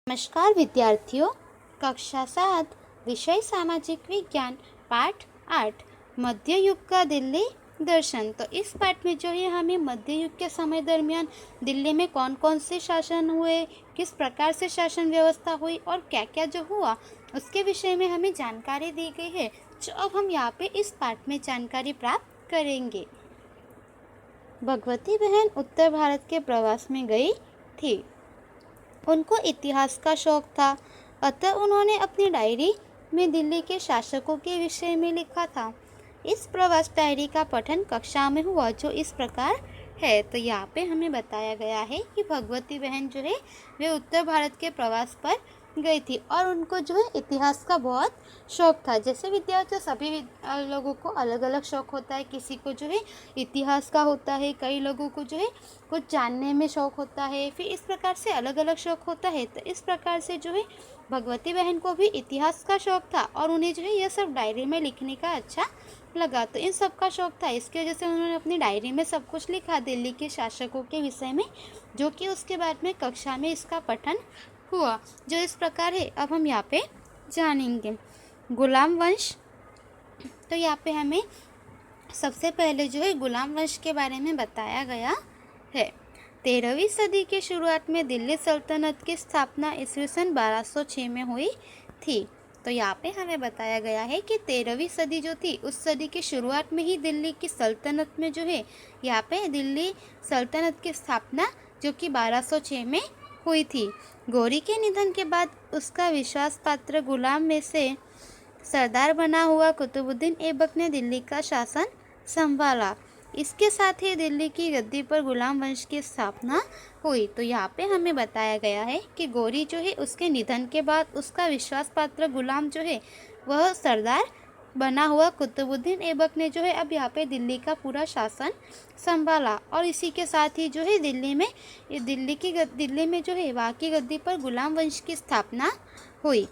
नमस्कार विद्यार्थियों, कक्षा 7 विषय सामाजिक विज्ञान पाठ 8 मध्य युग का दिल्ली दर्शन। तो इस पाठ में जो है हमें मध्य युग के समय दरमियान दिल्ली में कौन कौन से शासन हुए, किस प्रकार से शासन व्यवस्था हुई और क्या क्या जो हुआ उसके विषय में हमें जानकारी दी गई है, जो अब हम यहाँ पे इस पाठ में जानकारी प्राप्त करेंगे। भगवती बहन उत्तर भारत के प्रवास में गई थी। उनको इतिहास का शौक था, अतः उन्होंने अपनी डायरी में दिल्ली के शासकों के विषय में लिखा था। इस प्रवास डायरी का पठन कक्षा में हुआ, जो इस प्रकार है। तो यहाँ पे हमें बताया गया है कि भगवती बहन जो है वे उत्तर भारत के प्रवास पर गई थी और उनको जो है इतिहास का बहुत शौक था। जैसे विद्यार्थियों सभी लोगों को अलग अलग शौक होता है, किसी को जो है इतिहास का होता है, कई लोगों को जो है कुछ जानने में शौक होता है, फिर इस प्रकार से अलग अलग शौक होता है। तो इस प्रकार से जो है भगवती बहन को भी इतिहास का शौक था और उन्हें जो है यह सब डायरी में लिखने का अच्छा लगा। तो इन सब का शौक था, इसकी वजह से उन्होंने अपनी डायरी में सब कुछ लिखा दिल्ली के शासकों के विषय में, जो कि उसके बाद में कक्षा में इसका पठन हुआ, जो इस प्रकार है। अब हम यहाँ पे जानेंगे गुलाम वंश। तो यहाँ पे हमें सबसे पहले जो है गुलाम वंश के बारे में बताया गया है। 13वीं सदी के शुरुआत में दिल्ली सल्तनत की स्थापना ईस्वी सन 1206 में हुई थी। तो यहाँ पे हमें बताया गया है कि 13वीं सदी जो थी उस सदी की शुरुआत में ही दिल्ली की सल्तनत में जो है यहाँ पे दिल्ली सल्तनत की स्थापना जो कि 1206 में हुई थी। गौरी के निधन के बाद उसका विश्वास पात्र गुलाम में से सरदार बना हुआ कुतुबुद्दीन ऐबक ने दिल्ली का शासन संभाला। इसके साथ ही दिल्ली की गद्दी पर गुलाम वंश की स्थापना हुई। तो यहाँ पे हमें बताया गया है कि गौरी जो है उसके निधन के बाद उसका विश्वास पात्र गुलाम जो है वह सरदार बना हुआ कुतुबुद्दीन ऐबक ने जो है अब यहाँ पे दिल्ली का पूरा शासन संभाला। और इसी के साथ ही जो है दिल्ली में जो है वहाँ की गद्दी पर गुलाम वंश की स्थापना हुई।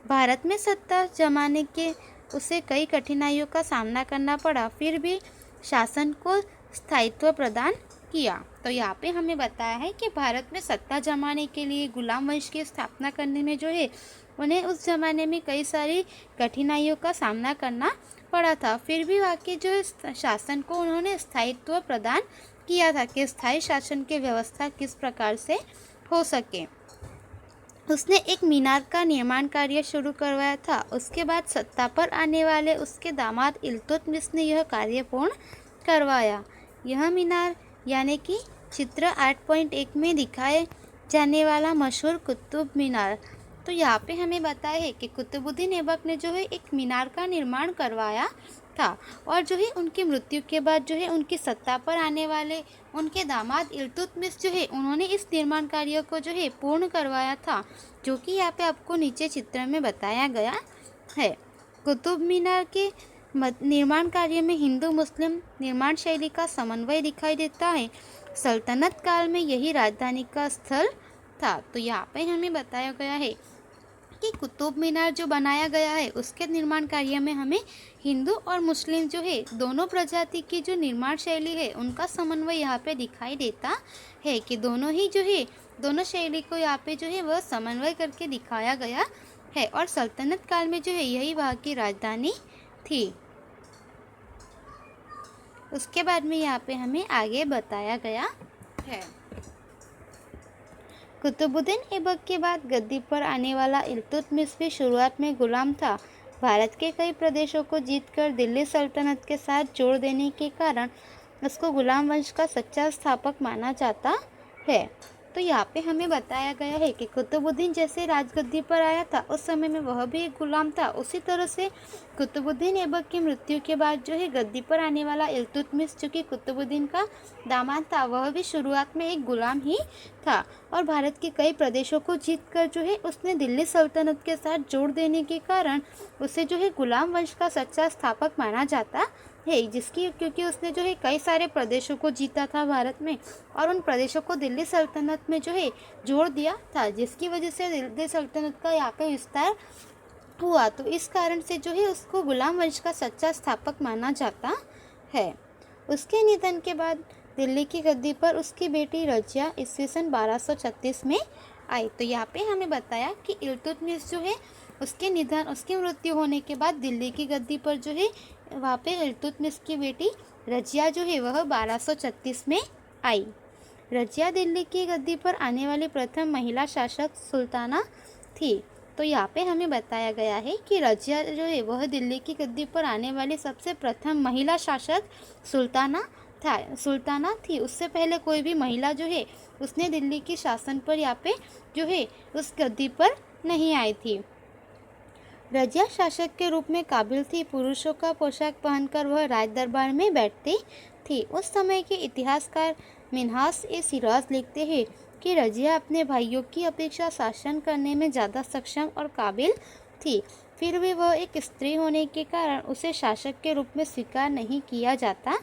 भारत में सत्ता जमाने के उसे कई कठिनाइयों का सामना करना पड़ा, फिर भी शासन को स्थायित्व प्रदान किया। तो यहाँ पे हमें बताया है कि भारत में सत्ता जमाने के लिए गुलाम वंश की स्थापना करने में जो है उन्हें उस जमाने में कई सारी कठिनाइयों का सामना करना पड़ा था, फिर भी वाकई जो है शासन को उन्होंने स्थायित्व प्रदान किया था कि स्थायी शासन की व्यवस्था किस प्रकार से हो सके। उसने एक मीनार का निर्माण कार्य शुरू करवाया था। उसके बाद सत्ता पर आने वाले उसके दामाद इल्तुतमिश ने यह कार्य पूर्ण करवाया। यह मीनार यानी कि चित्र 8.1 में दिखाए जाने वाला मशहूर कुतुब मीनार। तो यहाँ पे हमें बताया है कि कुतुबुद्दीन ऐबक ने जो है एक मीनार का निर्माण करवाया था और जो है उनकी मृत्यु के बाद जो है उनकी सत्ता पर आने वाले उनके दामाद इल्तुतमिश जो है उन्होंने इस निर्माण कार्य को जो है पूर्ण करवाया था, जो कि यहाँ पे आपको नीचे चित्र में बताया गया है। कुतुब मीनार के निर्माण कार्य में हिंदू मुस्लिम निर्माण शैली का समन्वय दिखाई देता है। सल्तनत काल में यही राजधानी का स्थल था। तो यहाँ पे हमें बताया गया है कि कुतुब मीनार जो बनाया गया है उसके निर्माण कार्य में हमें हिंदू और मुस्लिम जो है दोनों प्रजाति की जो निर्माण शैली है उनका समन्वय यहाँ पे दिखाई देता है कि दोनों ही जो है दोनों शैली को यहाँ पे जो है वह समन्वय करके दिखाया गया है। और सल्तनत काल में जो है यही वहाँ की राजधानी थी। उसके बाद में यहाँ पे हमें आगे बताया गया है। कुतुबुद्दीन ऐबक के बाद गद्दी पर आने वाला इल्तुतमिश भी शुरुआत में गुलाम था। भारत के कई प्रदेशों को जीतकर दिल्ली सल्तनत के साथ जोड़ देने के कारण उसको गुलाम वंश का सच्चा स्थापक माना जाता है। तो यहाँ पे हमें बताया गया है कि कुतुबुद्दीन जैसे राजगद्दी पर आया था उस समय में वह भी एक गुलाम था। उसी तरह से कुतुबुद्दीन ऐबक की मृत्यु के बाद जो है गद्दी पर आने वाला इल्तुतमिश जो कि कुतुबुद्दीन का दामाद था वह भी शुरुआत में एक गुलाम ही था। और भारत के कई प्रदेशों को जीतकर जो है उसने दिल्ली सल्तनत के साथ जोड़ देने के कारण उसे जो है गुलाम वंश का सच्चा स्थापक माना जाता है, क्योंकि उसने जो है कई सारे प्रदेशों को जीता था भारत में और उन प्रदेशों को दिल्ली सल्तनत में जो है जोड़ दिया था, जिसकी वजह से दिल्ली सल्तनत का यहाँ पे विस्तार हुआ। तो इस कारण से जो है उसको गुलाम वंश का सच्चा स्थापक माना जाता है। उसके निधन के बाद दिल्ली की गद्दी पर उसकी बेटी रजिया ईस्वी सन 1236 में आई। तो यहाँ पे हमें बताया कि इल्तुतमिश जो है उसके निधन, उसकी मृत्यु होने के बाद दिल्ली की गद्दी पर जो है वहाँ पे इल्तुतमिश की बेटी रजिया जो है वह 1236 में आई। रजिया दिल्ली की गद्दी पर आने वाली प्रथम महिला शासक सुल्ताना थी। तो यहाँ पे हमें बताया गया है कि रजिया जो है वह दिल्ली की गद्दी पर आने वाली सबसे प्रथम महिला शासक सुल्ताना थी। उससे पहले कोई भी महिला जो है उसने दिल्ली की शासन पर यहाँ पे जो है उस गद्दी पर नहीं आई थी। रजिया शासक के रूप में काबिल थी। पुरुषों का पोशाक पहनकर वह राज दरबार में बैठती थी। उस समय के इतिहासकार मिन्हास-ए-सिराज लिखते हैं कि रजिया अपने भाइयों की अपेक्षा शासन करने में ज़्यादा सक्षम और काबिल थी। फिर भी वह एक स्त्री होने के कारण उसे शासक के रूप में स्वीकार नहीं किया जाता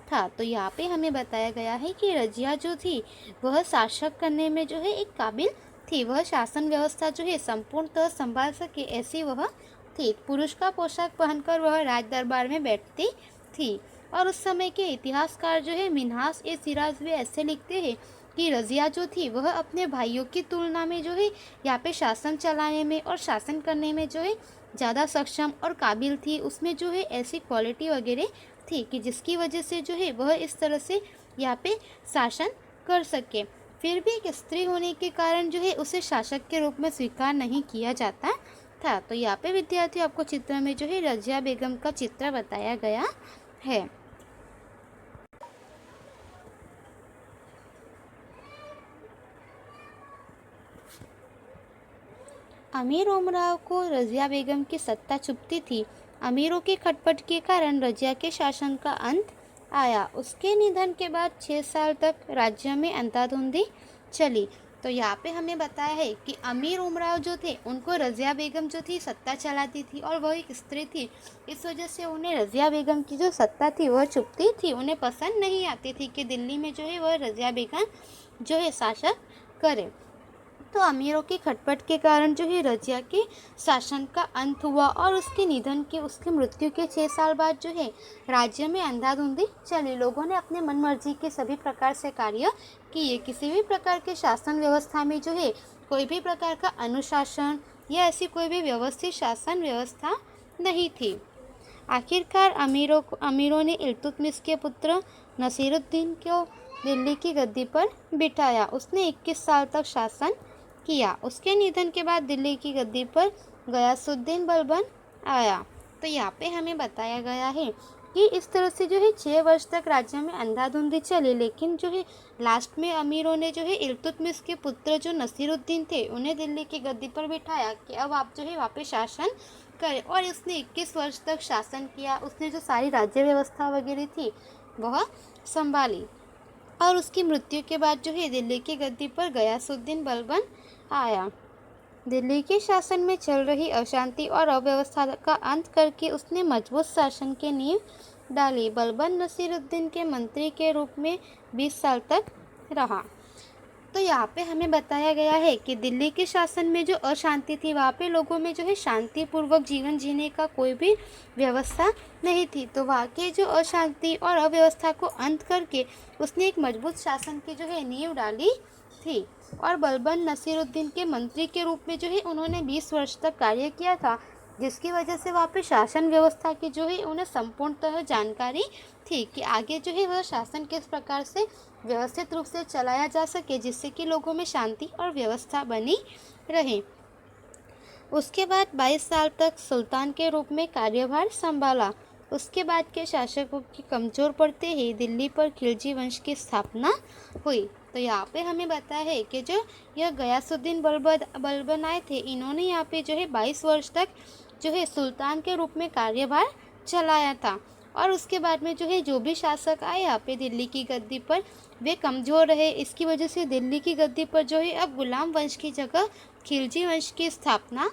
था। तो यहाँ पे हमें बताया गया है कि रजिया जो थी वह शासक करने में जो है एक काबिल थी। वह शासन व्यवस्था जो है संपूर्णतः संभाल सके ऐसी वह थी। पुरुष का पोशाक पहनकर वह राज दरबार में बैठती थी। और उस समय के इतिहासकार जो है मिन्हास-ए-सिराज भी ऐसे लिखते हैं कि रजिया जो थी वह अपने भाइयों की तुलना में जो है यहाँ पे शासन चलाने में और शासन करने में जो है ज़्यादा सक्षम और काबिल थी। उसमें जो है ऐसी क्वालिटी वगैरह थी कि जिसकी वजह से जो है वह इस तरह से यहाँ पे शासन कर सके। फिर भी एक स्त्री होने के कारण जो है उसे शासक के रूप में स्वीकार नहीं किया जाता था। तो यहाँ पे विद्यार्थियों आपको चित्र में जो है रजिया बेगम का चित्र बताया गया है। अमीर उमराव को रजिया बेगम की सत्ता चुभती थी। अमीरों की खटपट के कारण रजिया के शासन का अंत आया। उसके निधन के बाद 6 साल तक राज्य में अंधाधुंधी चली। तो यहाँ पे हमें बताया है कि अमीर उमराव जो थे उनको रजिया बेगम जो थी सत्ता चलाती थी और वह एक स्त्री थी। इस वजह से उन्हें रजिया बेगम की जो सत्ता थी वह चुभती थी। उन्हें पसंद नहीं आती थी कि दिल्ली में जो है वह रजिया बेगम जो है शासक करे। तो अमीरों की खटपट के कारण जो है रजिया के शासन का अंत हुआ और उसकी मृत्यु के 6 साल बाद जो है राज्य में अंधाधुंधी चली। लोगों ने अपने मनमर्जी के सभी प्रकार से कार्य किए। किसी भी प्रकार के शासन व्यवस्था में जो है कोई भी प्रकार का अनुशासन या ऐसी कोई भी व्यवस्थित शासन व्यवस्था नहीं थी। आखिरकार अमीरों ने इल्तुतमिश के पुत्र नसीरुद्दीन को दिल्ली की गद्दी पर बिठाया। उसने 21 साल तक शासन किया। उसके निधन के बाद दिल्ली की गद्दी पर गयासुद्दीन बलबन आया। तो यहाँ पे हमें बताया गया है कि इस तरह से जो है 6 वर्ष तक राज्य में अंधाधुंधी चली। लेकिन जो है लास्ट में अमीरों ने जो है इल्तुतमिश के पुत्र जो नसीरुद्दीन थे उन्हें दिल्ली की गद्दी पर बिठाया कि अब आप जो है वापस शासन करें। और उसने 21 वर्ष तक शासन किया। उसने जो सारी राज्य व्यवस्था वगैरह थी वह संभाली। और उसकी मृत्यु के बाद जो है दिल्ली की गद्दी पर गयासुद्दीन बलबन आया। दिल्ली के शासन में चल रही अशांति और अव्यवस्था का अंत करके उसने मजबूत शासन की नींव डाली। बलबन नसीरुद्दीन के मंत्री के रूप में 20 साल तक रहा। तो यहाँ पे हमें बताया गया है कि दिल्ली के शासन में जो अशांति थी वहाँ पे लोगों में जो है शांतिपूर्वक जीवन जीने का कोई भी व्यवस्था नहीं थी। तो वहाँ के जो अशांति और अव्यवस्था को अंत करके उसने एक मजबूत शासन की जो है नींव डाली थी। और बलबन नसीरुद्दीन के मंत्री के रूप में जो है उन्होंने 20 वर्ष तक कार्य किया था, जिसकी वजह से वहाँ पे शासन व्यवस्था की जो है उन्हें संपूर्णतः जानकारी थी कि आगे जो है वह शासन किस प्रकार से व्यवस्थित रूप से चलाया जा सके जिससे कि लोगों में शांति और व्यवस्था बनी रहे। उसके बाद 22 साल तक सुल्तान के रूप में कार्यभार संभाला। उसके बाद के शासकों की कमज़ोर पड़ते ही दिल्ली पर खिलजी वंश की स्थापना हुई। तो यहाँ पे हमें बताया है कि जो यह गयासुद्दीन बलबन आए थे, इन्होंने यहाँ पे जो है 22 वर्ष तक जो है सुल्तान के रूप में कार्यभार चलाया था। और उसके बाद में जो है जो भी शासक आए यहाँ पे दिल्ली की गद्दी पर वे कमज़ोर रहे। इसकी वजह से दिल्ली की गद्दी पर जो है अब गुलाम वंश की जगह खिलजी वंश की स्थापना